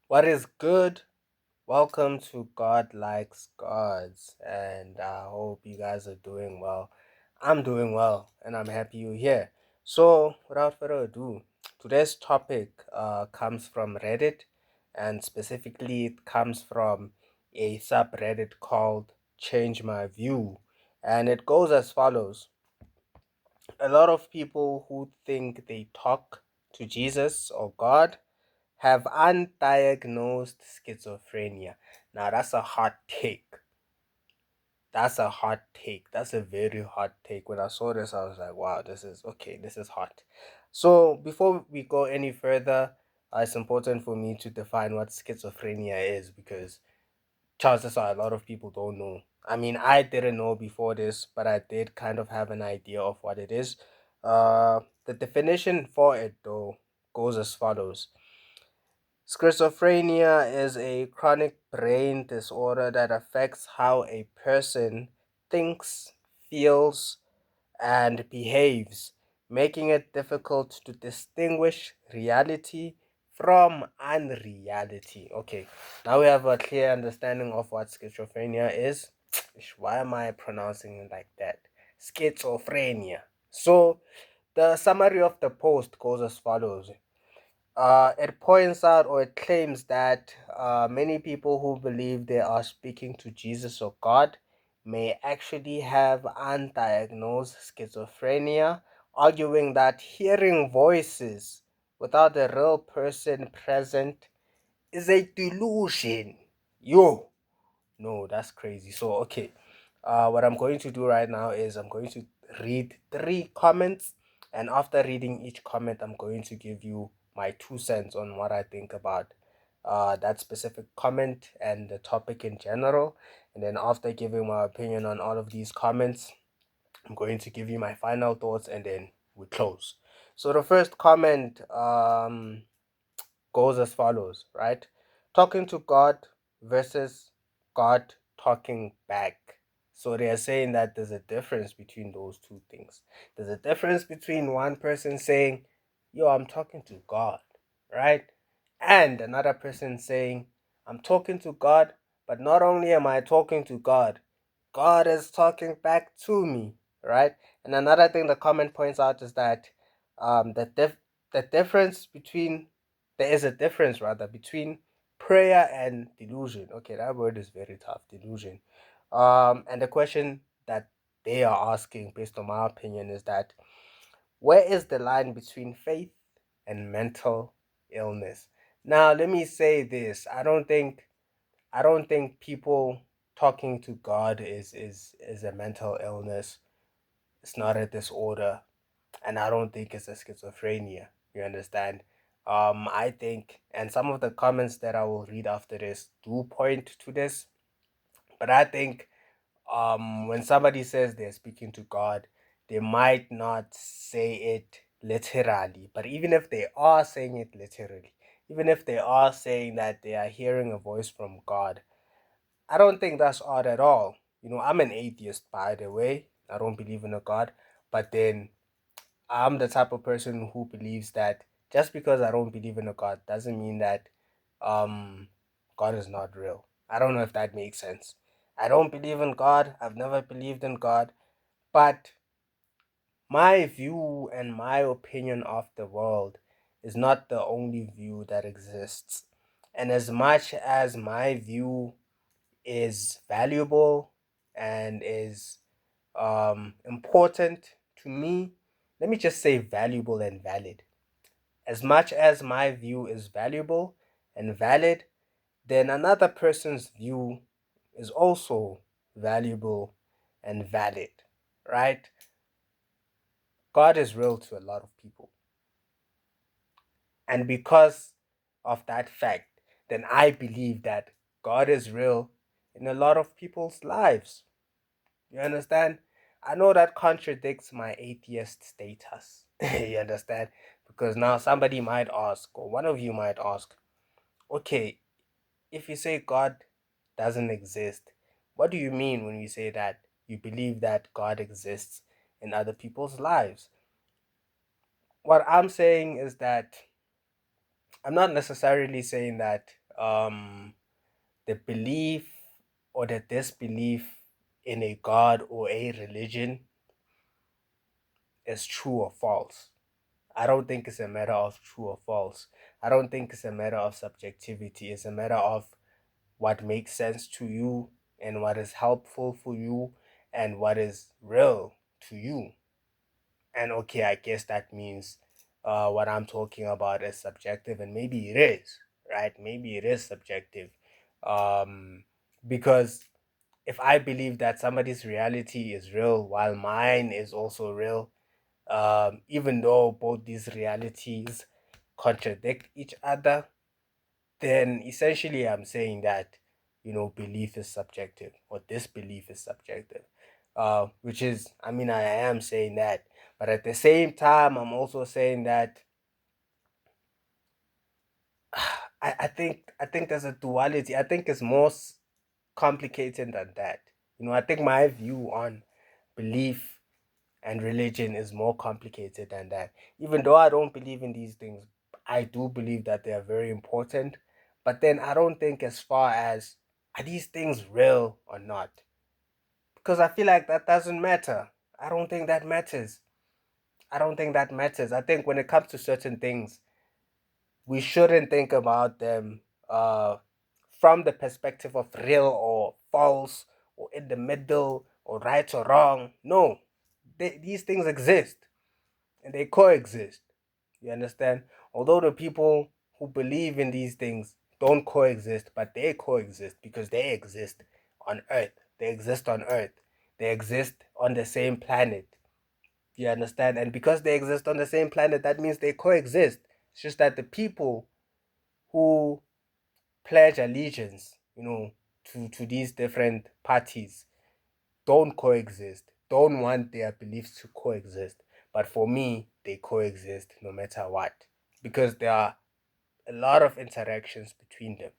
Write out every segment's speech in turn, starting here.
What is good? Welcome to God Likes Gods, and I hope you guys are doing well. I'm doing well, and I'm happy you're here. So, without further ado, today's topic comes from Reddit, and specifically, it comes from a subreddit called Change My View, and it goes as follows. A lot of people who think they talk to Jesus or God have undiagnosed schizophrenia. Now that's a hot take. That's a hot take. That's a very hot take. When I saw this, I was like, wow, this is okay, this is hot. So before we go any further, it's important for me to define what schizophrenia is because chances are a lot of people don't know. I mean, I didn't know before this, but I did kind of have an idea of what it is. The definition for it, though, goes as follows. Schizophrenia is a chronic brain disorder that affects how a person thinks, feels, and behaves, making it difficult to distinguish reality from unreality. Okay, now we have a clear understanding of what schizophrenia is. Why am I pronouncing it like that? Schizophrenia. So, the summary of the post goes as follows. It points out or it claims that many people who believe they are speaking to Jesus or God may actually have undiagnosed schizophrenia, arguing that hearing voices without a real person present is a delusion. Yo, no, that's crazy. So, okay, what I'm going to do right now is I'm going to read three comments, and after reading each comment, I'm going to give you my 2 cents on what I think about that specific comment and the topic in general. And then, after giving my opinion on all of these comments, I'm going to give you my final thoughts, and then we close. So, the first comment, goes as follows, right? Talking to God versus God talking back. So they are saying that there's a difference between those two things. There's a difference between one person saying, Yo, I'm talking to God, right? And another person saying, I'm talking to God, but not only am I talking to God, God is talking back to me, right? And another thing the comment points out is that um, the, dif- the difference between there is a difference rather between prayer and delusion. Okay, that word is very tough, delusion. And the question that they are asking, based on my opinion, is that where is the line between faith and mental illness? Now, let me say this: I don't think people talking to God is a mental illness. It's not a disorder, and I don't think it's a schizophrenia. You understand? I think, and some of the comments that I will read after this do point to this, but I think when somebody says they're speaking to God, they might not say it literally. But even if they are saying it literally, even if they are saying that they are hearing a voice from God, I don't think that's odd at all. I'm an atheist, by the way. I don't believe in a God, but then I'm the type of person who believes that just because I don't believe in a God doesn't mean that um God is not real. I don't know if that makes sense. I don't believe in God. I've never believed in God, but my view and my opinion of the world is not the only view that exists. And as much as my view is valuable and is important to me, let me just say valuable and valid. As much as my view is valuable and valid, then another person's view is also valuable and valid, right? God is real to a lot of people. And because of that fact, then I believe that God is real in a lot of people's lives. You understand? I know that contradicts my atheist status. You understand? Because now somebody might ask, or one of you might ask, okay, if you say God doesn't exist, what do you mean when you say that you believe that God exists in other people's lives? What I'm saying is that I'm not necessarily saying that um the belief or the disbelief in a god or a religion is true or false. I don't think it's a matter of true or false. I don't think it's a matter of subjectivity. It's a matter of what makes sense to you and what is helpful for you and what is real to you. And okay, I guess that means what I'm talking about is subjective, and maybe it is, right? Maybe it is subjective. Um, because if I believe that somebody's reality is real while mine is also real, even though both these realities contradict each other, then essentially I'm saying that, belief is subjective or disbelief is subjective. Which is, I mean, I am saying that, but at the same time, I'm also saying that I think there's a duality. I think it's more complicated than that. I think my view on belief and religion is more complicated than that. Even though I don't believe in these things, I do believe that they are very important. But then I don't think as far as are these things real or not? Because I feel like that doesn't matter. I don't think that matters. I don't think that matters. I think when it comes to certain things, we shouldn't think about them uh, from the perspective of real or false or in the middle or right or wrong. No, these things exist and they coexist. You understand? Although the people who believe in these things don't coexist, but they coexist because they exist on Earth. They exist on Earth. They exist on the same planet. You understand? And because they exist on the same planet, that means they coexist. It's just that the people who pledge allegiance, to these different parties don't coexist, don't want their beliefs to coexist. But for me, they coexist no matter what. Because there are a lot of interactions between them.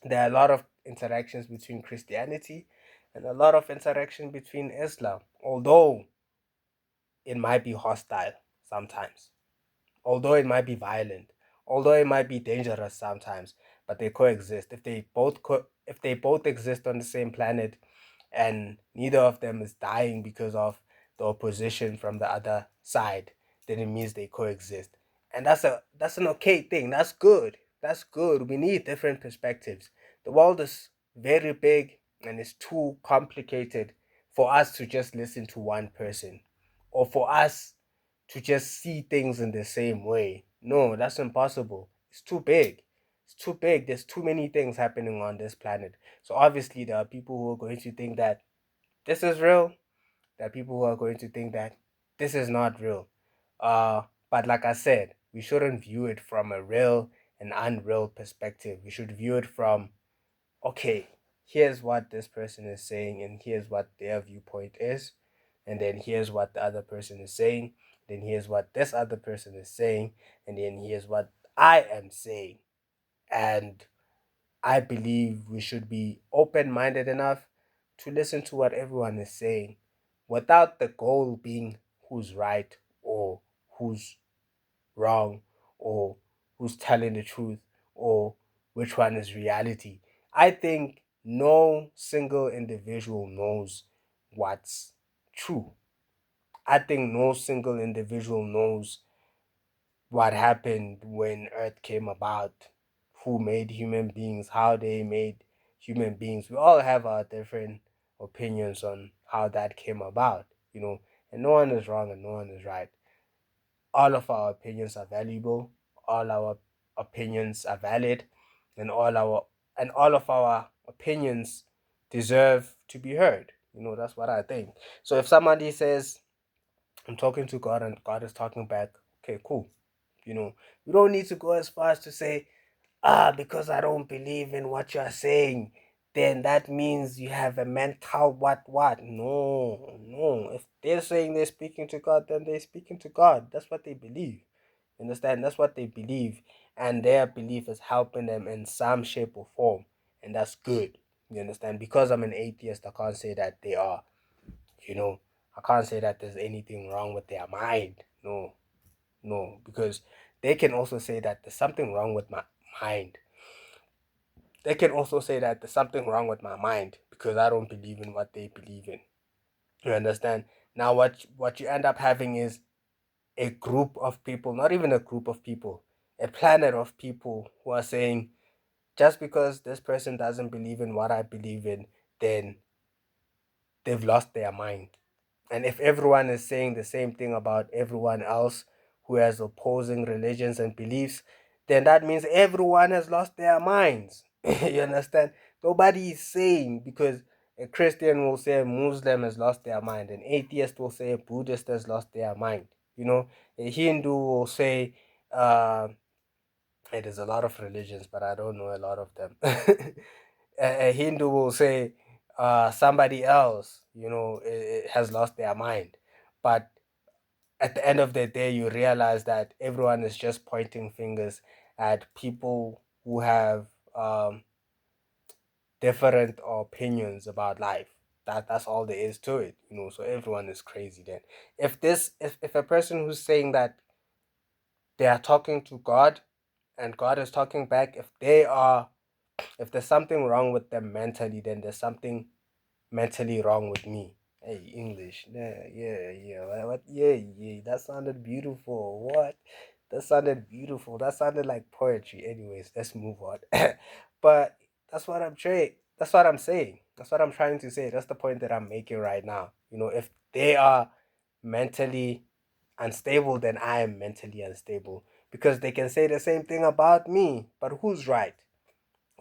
There are a lot of interactions between Christianity and a lot of interaction between Islam, although it might be hostile sometimes, although it might be violent, although it might be dangerous sometimes, but they coexist. If they both exist on the same planet, and neither of them is dying because of the opposition from the other side, then it means they coexist. And that's an okay thing. That's good. That's good. We need different perspectives. The world is very big and it's too complicated for us to just listen to one person or for us to just see things in the same way. No, that's impossible. It's too big. It's too big. There's too many things happening on this planet. So obviously there are people who are going to think that this is real. There are people who are going to think that this is not real. But like I said, we shouldn't view it from a real and unreal perspective. We should view it from, okay, here's what this person is saying, and here's what their viewpoint is, and then here's what the other person is saying, then here's what this other person is saying, and then here's what I am saying. And I believe we should be open minded enough to listen to what everyone is saying without the goal being who's right or who's wrong or who's telling the truth or which one is reality. I think no single individual knows what's true. I think no single individual knows what happened when Earth came about, who made human beings, how they made human beings. We all have our different opinions on how that came about, and no one is wrong and no one is right. All of our opinions are valuable, all our opinions are valid, and all of our opinions deserve to be heard. That's what I think. So if somebody says, I'm talking to God and God is talking back, okay, cool. You don't need to go as far as to say, because I don't believe in what you're saying, then that means you have a mental what. No, no. If they're saying they're speaking to God, then they're speaking to God. That's what they believe. You understand? That's what they believe. And their belief is helping them in some shape or form. And that's good. You understand? Because I'm an atheist, I can't say that they are. You know, I can't say that there's anything wrong with their mind. No, no, because they can also say that there's something wrong with my mind. they can also say that there's something wrong with my mind because I don't believe in what they believe in. You understand? Now, what you end up having is a group of people, not even a group of people, a planet of people who are saying, just because this person doesn't believe in what I believe in, then they've lost their mind. And if everyone is saying the same thing about everyone else who has opposing religions and beliefs, then that means everyone has lost their minds. You understand? Nobody is saying, because a Christian will say a Muslim has lost their mind, an atheist will say a Buddhist has lost their mind. You know, a Hindu will say, it is a lot of religions, but I don't know a lot of them. A Hindu will say somebody else, has lost their mind. But at the end of the day, you realize that everyone is just pointing fingers at people who have different opinions about life. That's all there is to it, So everyone is crazy then. If a person who's saying that they are talking to God and God is talking back, if there's something wrong with them mentally, then there's something mentally wrong with me. Hey, English. Yeah, yeah, yeah. What? Yeah, yeah. That sounded beautiful. What? That sounded beautiful. That sounded like poetry. Anyways, let's move on. But that's what I'm trying. That's what I'm saying. That's what I'm trying to say. That's the point that I'm making right now. If they are mentally unstable, then I am mentally unstable because they can say the same thing about me. But who's right?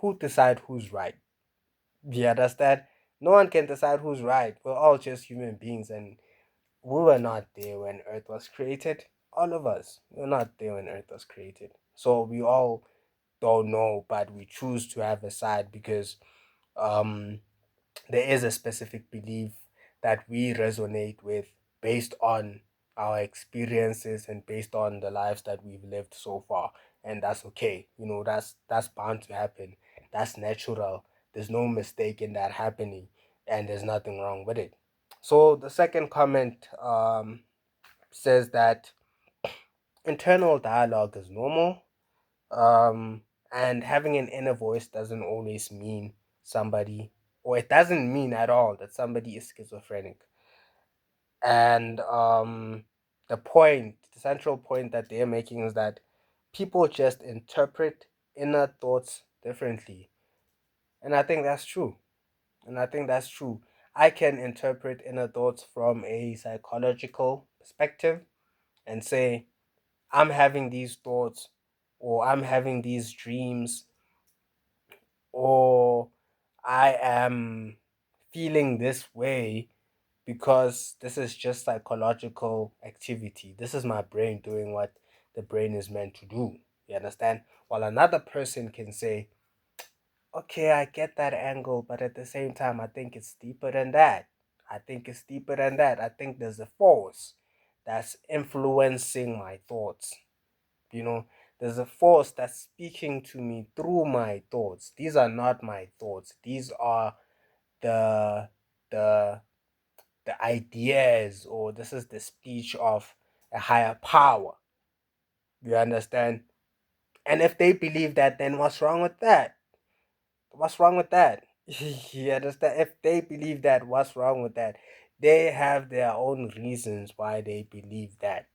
Who decide who's right? You understand? No one can decide who's right. We're all just human beings, and we were not there when Earth was created. All of us, we're not there when Earth was created. So we all don't know, but we choose to have a side because um, there is a specific belief that we resonate with based on our experiences and based on the lives that we've lived so far, and that's okay. That's bound to happen. That's natural. There's no mistake in that happening, and there's nothing wrong with it. So the second comment says that internal dialogue is normal, um, and having an inner voice doesn't always mean somebody, or it doesn't mean at all that somebody is schizophrenic. And the central point that they're making is that people just interpret inner thoughts differently. And I think that's true. And I think that's true. I can interpret inner thoughts from a psychological perspective and say, I'm having these thoughts, or I'm having these dreams, or I am feeling this way because this is just psychological activity. This is my brain doing what the brain is meant to do. You understand? While another person can say, okay, I get that angle, but at the same time, I think it's deeper than that. I think it's deeper than that. I think there's a force that's influencing my thoughts. You know, there's a force that's speaking to me through my thoughts. These are not my thoughts. These are the the the ideas, or this is the speech of a higher power. You understand? And if they believe that, then what's wrong with that? What's wrong with that? You understand? If they believe that, what's wrong with that? They have their own reasons why they believe that.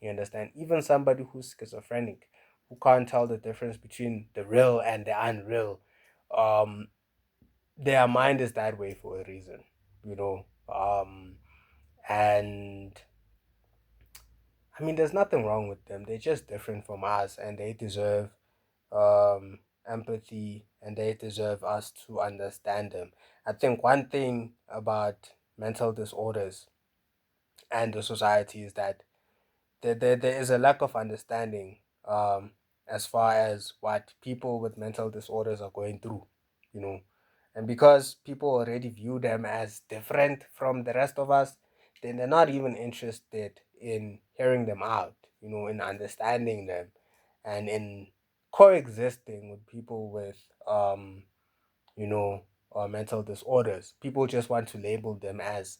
You understand? Even somebody who's schizophrenic, who can't tell the difference between the real and the unreal, um, their mind is that way for a reason, you know. And I mean, there's nothing wrong with them. They're just different from us, and they deserve empathy, and they deserve us to understand them. I think one thing about mental disorders and the society is that there is a lack of understanding as far as what people with mental disorders are going through, you know. And because people already view them as different from the rest of us, then they're not even interested in hearing them out, in understanding them and in coexisting with people with, you know, mental disorders. People just want to label them as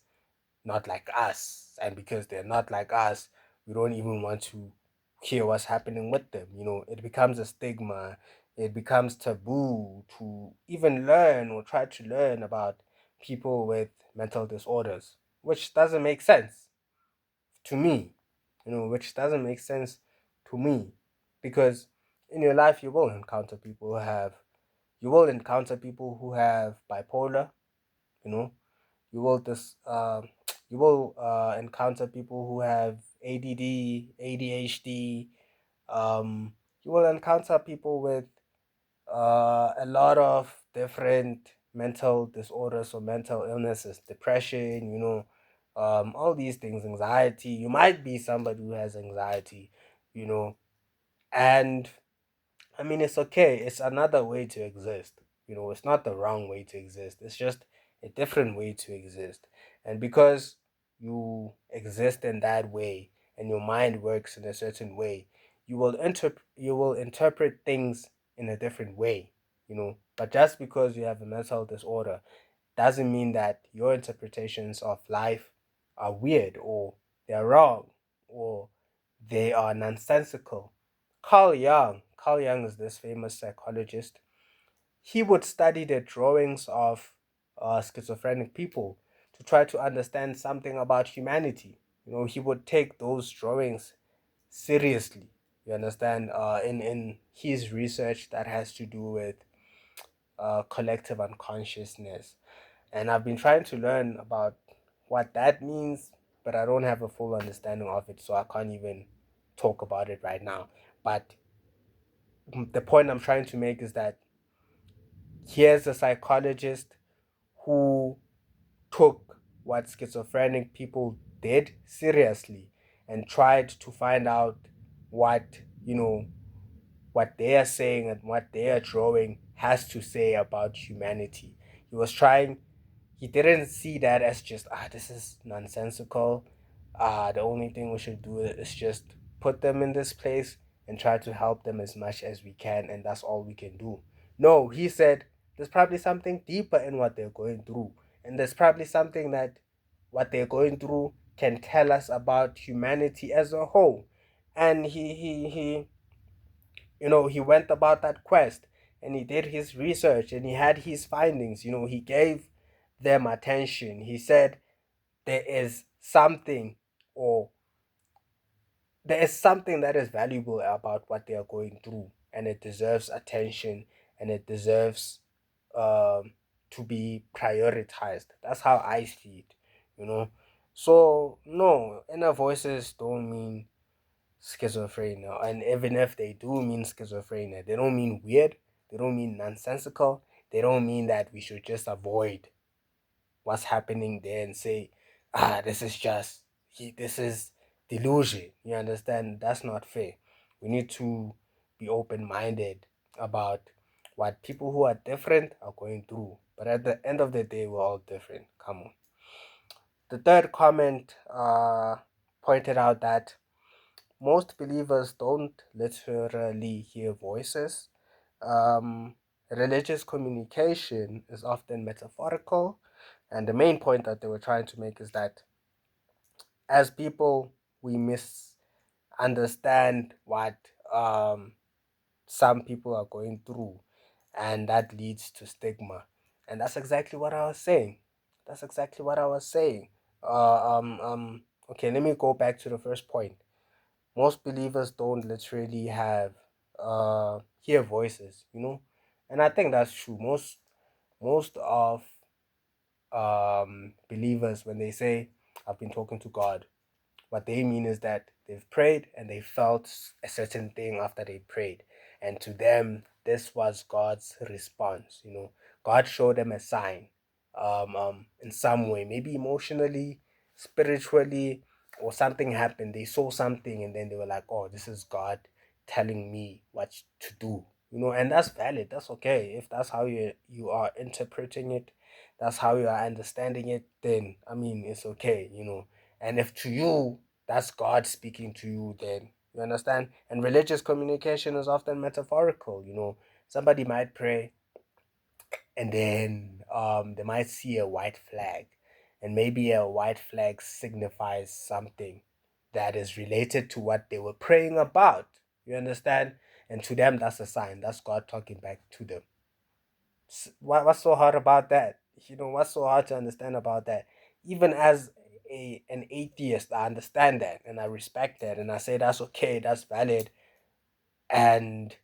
not like us, and because they're not like us, we don't even want to hear what's happening with them. It becomes a stigma. it becomes taboo to even learn or try to learn about people with mental disorders, which doesn't make sense to me, which doesn't make sense to me because in your life you will encounter people who have bipolar, you know, you will this you will encounter people who have ADD, ADHD. You will encounter people with a lot of different mental disorders or mental illnesses, depression, all these things, anxiety. You might be somebody who has anxiety, you know, and I mean, it's okay. It's another way to exist. It's not the wrong way to exist. It's just a different way to exist. And because you exist in that way and your mind works in a certain way, you will interpret things in a different way. But just because you have a mental disorder doesn't mean that your interpretations of life are weird or they're wrong or they are nonsensical. Carl Jung is this famous psychologist. He would study the drawings of schizophrenic people to try to understand something about humanity. He would take those drawings seriously. You understand? In his research that has to do with collective unconsciousness. And I've been trying to learn about what that means, but I don't have a full understanding of it, so I can't even talk about it right now. But the point I'm trying to make is that here's a psychologist who took what schizophrenic people did seriously and tried to find out what, what they are saying and what they are drawing has to say about humanity. He was trying He didn't see that as just this is nonsensical. The only thing we should do is just put them in this place and try to help them as much as we can, and that's all we can do. No, he said there's probably something deeper in what they're going through, and there's probably something that what they're going through can tell us about humanity as a whole. And he went about that quest and he did his research and he had his findings. He gave them attention. He said there is something or there is something that is valuable about what they are going through, and it deserves attention, and it deserves to be prioritized. That's how I see it, you know. So no, inner voices don't mean schizophrenia, and even if they do mean schizophrenia, they don't mean weird. They don't mean nonsensical. They don't mean that we should just avoid what's happening there and say, this is just this is delusion. You understand? That's not fair. We need to be open minded about what people who are different are going through. But at the end of the day, we're all different. Come on. The third comment pointed out that most believers don't literally hear voices. Religious communication is often metaphorical, and the main point that they were trying to make is that as people, we misunderstand what some people are going through, and that leads to stigma. And that's exactly what I was saying. That's exactly what I was saying. Okay, let me go back to the first point. Most believers don't literally have hear voices. And I think that's true. Most of believers, when they say I've been talking to God, what they mean is that they've prayed and they felt a certain thing after they prayed, and to them this was God's response. God showed them a sign, in some way, maybe emotionally, spiritually, or something happened. They saw something and then they were like, oh, this is God telling me what to do. And that's valid. That's okay. If that's how you are interpreting it, that's how you are understanding it, then I mean it's okay. And if to you that's God speaking to you, then you understand. And religious communication is often metaphorical. Somebody might pray and then they might see a white flag, and maybe a white flag signifies something that is related to what they were praying about. You understand? And to them, that's a sign. That's God talking back to them. What's so hard about that? What's so hard to understand about that? Even as an atheist, I understand that and I respect that and I say that's okay, that's valid, and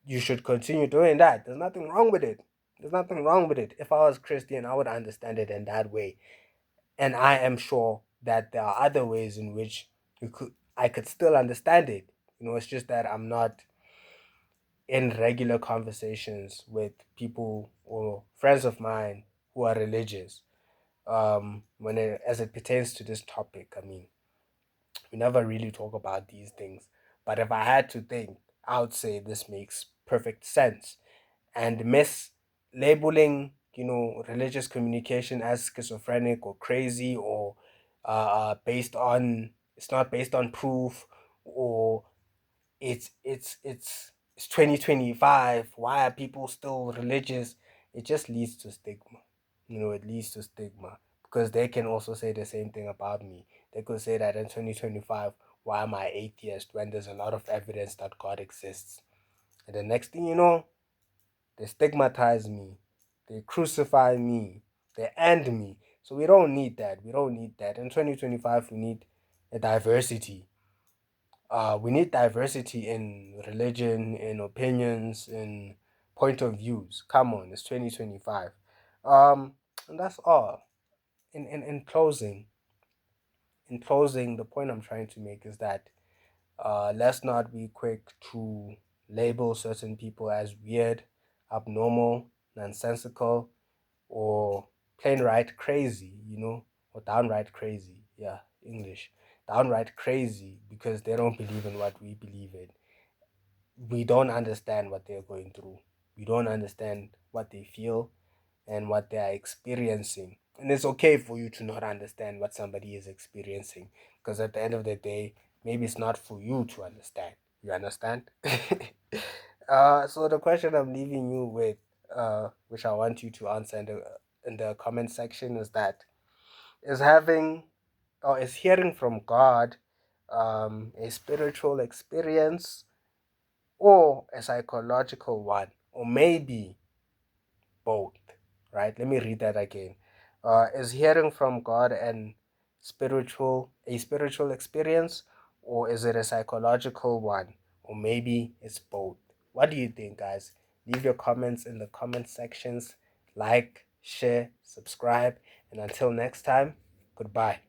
you should continue doing that. There's nothing wrong with it. There's nothing wrong with it. If I was Christian, I would understand it in that way. And I am sure that there are other ways in which I could still understand it. It's just that I'm not in regular conversations with people or friends of mine who are religious. As it pertains to this topic, I mean, we never really talk about these things. But if I had to think, I would say this makes perfect sense. And mislabeling, religious communication as schizophrenic or crazy or based on it's not based on proof, or it's 2025. Why are people still religious? It just leads to stigma. It leads to stigma because they can also say the same thing about me. They could say that in 2025, why am I atheist when there's a lot of evidence that God exists? And the next thing you know, they stigmatize me, they crucify me, they end me. So we don't need that. We don't need that. In 2025, we need a diversity. We need diversity in religion, in opinions, in point of views. Come on, it's 2025. And that's all. In closing, the point I'm trying to make is that let's not be quick to label certain people as weird, abnormal, nonsensical, or plain right crazy, or downright crazy. Yeah, English. Downright crazy because they don't believe in what we believe in. We don't understand what they're going through. We don't understand what they feel and what they are experiencing. And it's okay for you to not understand what somebody is experiencing because at the end of the day, maybe it's not for you to understand. You understand? So the question I'm leaving you with, which I want you to answer in the comment section, is that is having or is hearing from God a spiritual experience or a psychological one, or maybe both, right? Let me read that again. Is hearing from God and a spiritual experience, or is it a psychological one, or maybe it's both? What do you think, guys? Leave your comments in the comment sections. Like, share, subscribe, and until next time, goodbye.